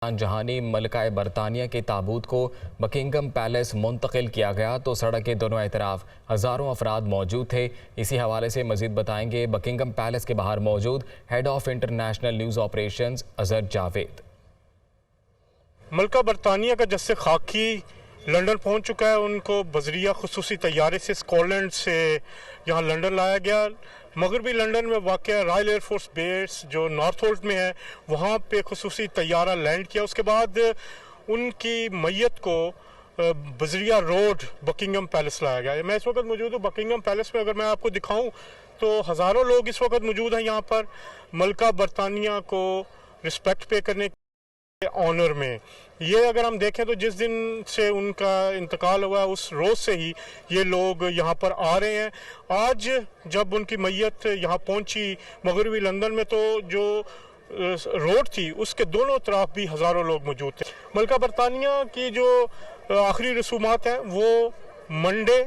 जहानी मलका बरतानिया के ताबूत को बकिंगम पैलेस मुंतकिल किया गया तो सड़क के दोनों तरफ हज़ारों अफराद मौजूद थे। इसी हवाले से मजीद बताएंगे बकिंगम पैलेस के बाहर मौजूद head of international news operations Azhar Javed. मलका बरतानिया का जस्से खाकी लंदन पहुंच चुका है। उनको बजरिया खसूसी तैयारे से स्कॉटलैंड से यहाँ लंदन लाया गया। मगरबी लंदन में वाक़या रॉयल एयरफोर्स बेस जो नॉर्थहोल्ट में है वहाँ पे खसूसी तैयारा लैंड किया। उसके बाद उनकी मैयत को बजरिया रोड बकिंगम पैलेस लाया गया। मैं इस वक्त मौजूद हूँ बकिंगम पैलेस में। अगर मैं आपको दिखाऊँ तो हज़ारों लोग इस वक्त मौजूद हैं यहाँ पर मलका बरतानिया को रिस्पेक्ट पे करने ऑनर में। ये अगर हम देखें तो जिस दिन से उनका इंतकाल हुआ उस रोज़ से ही ये लोग यहाँ पर आ रहे हैं। आज जब उनकी मैयत यहाँ पहुँची मगरबी लंदन में तो जो रोड थी उसके दोनों तरफ भी हज़ारों लोग मौजूद थे। मलका बरतानिया की जो आखिरी रसूमात हैं वो मंडे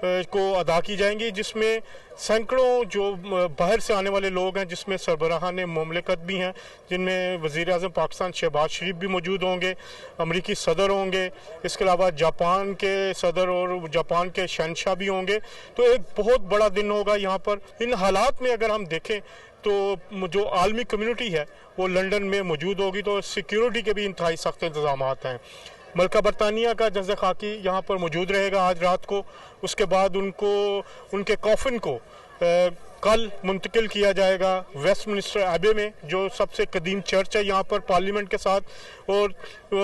को अदा की जाएंगी, जिसमें सैकड़ों जो बाहर से आने वाले लोग हैं, जिसमें सरबराहान मुमलिकत भी हैं, जिनमें वज़ीर-ए-आज़म पाकिस्तान शहबाज शरीफ भी मौजूद होंगे, अमरीकी सदर होंगे, इसके अलावा जापान के सदर और जापान के शहंशाह भी होंगे। तो एक बहुत बड़ा दिन होगा यहाँ पर। इन हालात में अगर हम देखें तो जो आलमी कम्युनिटी है वो लंदन में मौजूद होगी, तो सिक्योरिटी के भी इंतहाई सख्त इंतजाम हैं। मलका बरतानिया का जज़्ज़े खाकी यहाँ पर मौजूद रहेगा आज रात को। उसके बाद उनके कॉफिन को कल मुंतकिल किया जाएगा वेस्टमिनिस्टर एबे में, जो सबसे कदीम चर्च है यहाँ पर पार्लियामेंट के साथ, और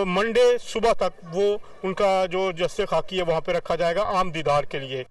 मंडे सुबह तक वो उनका जो जज़्ज़े खाकी है वहाँ पर रखा जाएगा आम दीदार के लिए।